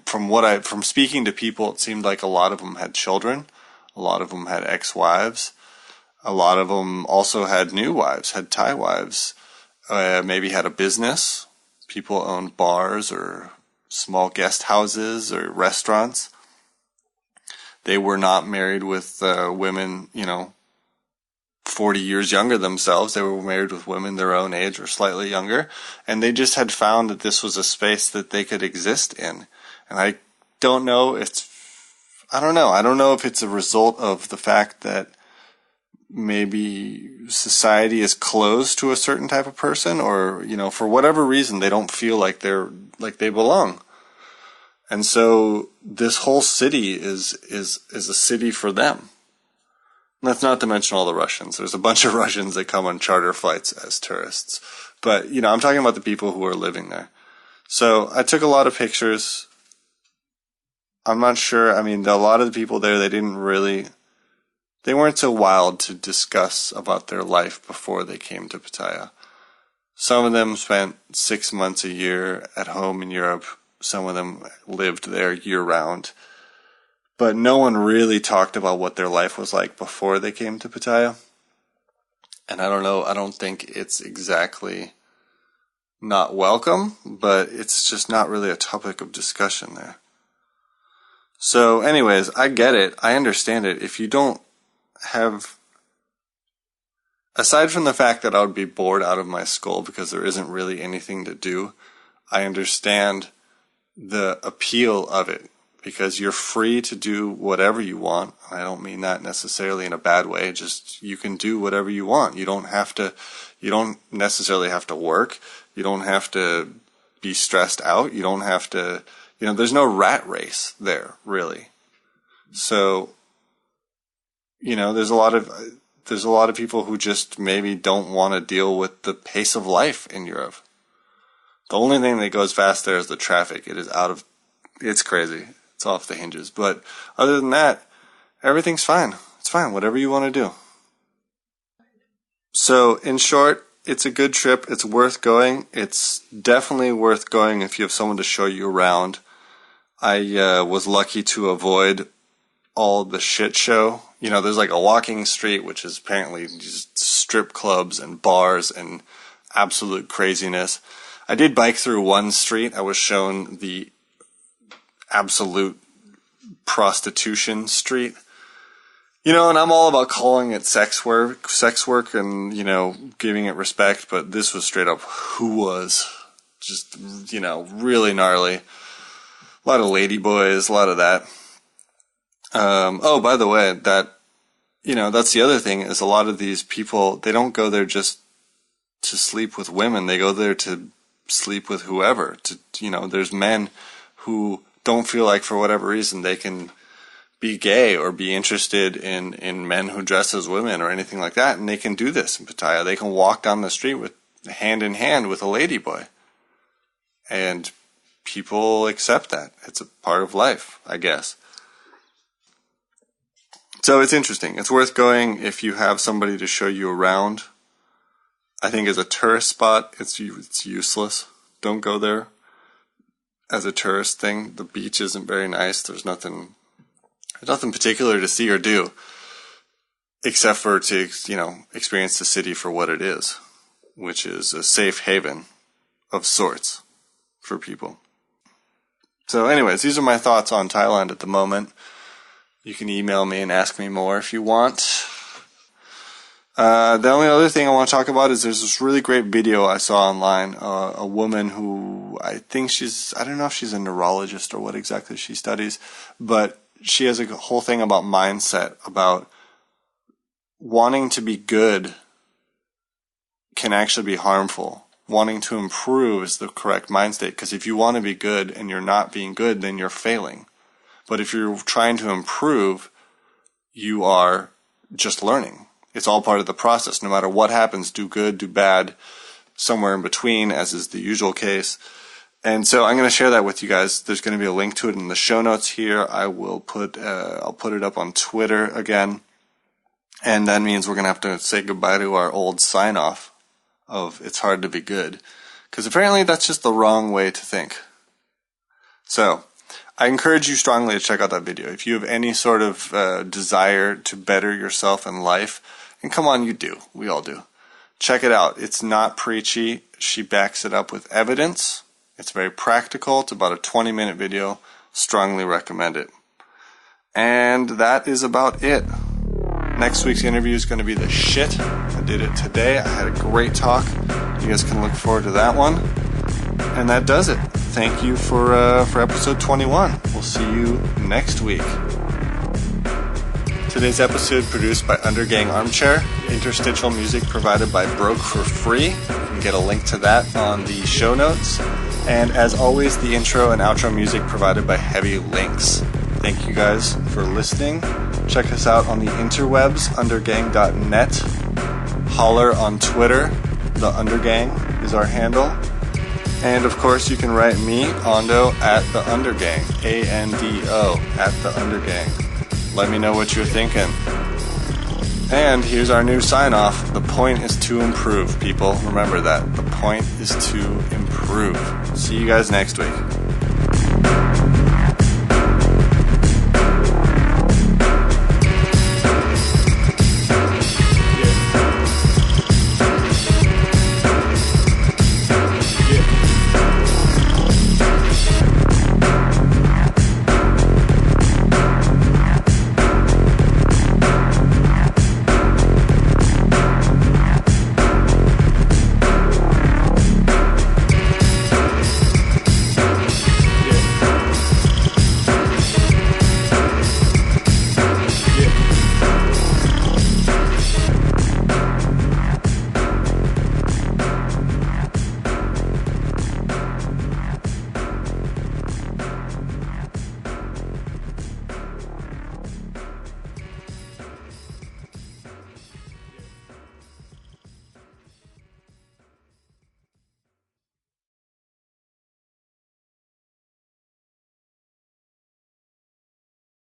from speaking to people, it seemed like a lot of them had children. A lot of them had ex-wives. A lot of them also had new wives, had Thai wives, maybe had a business. People owned bars or small guest houses or restaurants. They were not married with women, 40 years younger themselves. They were married with women their own age or slightly younger. And they just had found that this was a space that they could exist in. And I don't know I don't know if it's a result of the fact that maybe society is closed to a certain type of person or, for whatever reason, they don't feel like they belong. And so this whole city is a city for them. And that's not to mention all the Russians. There's a bunch of Russians that come on charter flights as tourists. But, I'm talking about the people who are living there. So I took a lot of pictures. I'm not sure. A lot of the people there, they weren't so wild to discuss about their life before they came to Pattaya. Some of them spent 6 months a year at home in Europe. Some of them lived there year-round. But no one really talked about what their life was like before they came to Pattaya. And I don't know, I don't think it's exactly not welcome, but it's just not really a topic of discussion there. So anyways, I get it. I understand it. If you don't have, aside from the fact that I would be bored out of my skull because there isn't really anything to do, I understand the appeal of it because you're free to do whatever you want. I don't mean that necessarily in a bad way. Just you can do whatever you want. You don't necessarily have to work. You don't have to be stressed out. You don't have to, there's no rat race there, really. So, there's a lot of people who just maybe don't want to deal with the pace of life in Europe. The only thing that goes fast there is the traffic. It's crazy. It's off the hinges. But other than that, everything's fine. It's fine. Whatever you want to do. So, in short, it's a good trip. It's worth going. It's definitely worth going if you have someone to show you around. I was lucky to avoid all the shit show. There's like a walking street, which is apparently just strip clubs and bars and absolute craziness. I did bike through one street. I was shown the absolute prostitution street. You know, and I'm all about calling it sex work and, you know, giving it respect, but this was straight up who was. Just, you know, really gnarly. A lot of lady boys, a lot of that. Oh, by the way, that's the other thing, is a lot of these people, they don't go there just to sleep with women. They go there to sleep with whoever. There's men who don't feel like, for whatever reason, they can be gay or be interested in men who dress as women or anything like that, and they can do this in Pattaya. They can walk down the street with hand in hand with a ladyboy. And people accept that. It's a part of life, I guess. So it's interesting. It's worth going if you have somebody to show you around. I think as a tourist spot, it's useless. Don't go there as a tourist thing. The beach isn't very nice. There's nothing particular to see or do, except for to, experience the city for what it is, which is a safe haven of sorts for people. So anyways, these are my thoughts on Thailand at the moment. You can email me and ask me more if you want. The only other thing I want to talk about is there's this really great video I saw online. A woman who I don't know if she's a neurologist or what exactly she studies, but she has a whole thing about mindset, about wanting to be good can actually be harmful. Wanting to improve is the correct mind state, because if you want to be good and you're not being good, then you're failing. But if you're trying to improve, you are just learning. It's all part of the process. No matter what happens, do good, do bad, somewhere in between, as is the usual case. And so I'm going to share that with you guys. There's going to be a link to it in the show notes here. I'll put it up on Twitter again. And that means we're going to have to say goodbye to our old sign-off of it's hard to be good. Because apparently that's just the wrong way to think. So I encourage you strongly to check out that video. If you have any sort of desire to better yourself in life, and come on, you do. We all do. Check it out. It's not preachy. She backs it up with evidence. It's very practical. It's about a 20-minute video. Strongly recommend it. And that is about it. Next week's interview is going to be the shit. I did it today. I had a great talk. You guys can look forward to that one. And that does it. Thank you for episode 21. We'll see you next week. Today's episode produced by Undergang Armchair. Interstitial music provided by Broke for free. You can get a link to that on the show notes. And as always, the intro and outro music provided by Heavy Links. Thank you guys for listening. Check us out on the interwebs, undergang.net. Holler on Twitter. The Undergang is our handle. And of course, you can write me, Ando, at the Undergang. ANDO, at the Undergang. Let me know what you're thinking. And here's our new sign-off. The point is to improve, people. Remember that. The point is to improve. See you guys next week.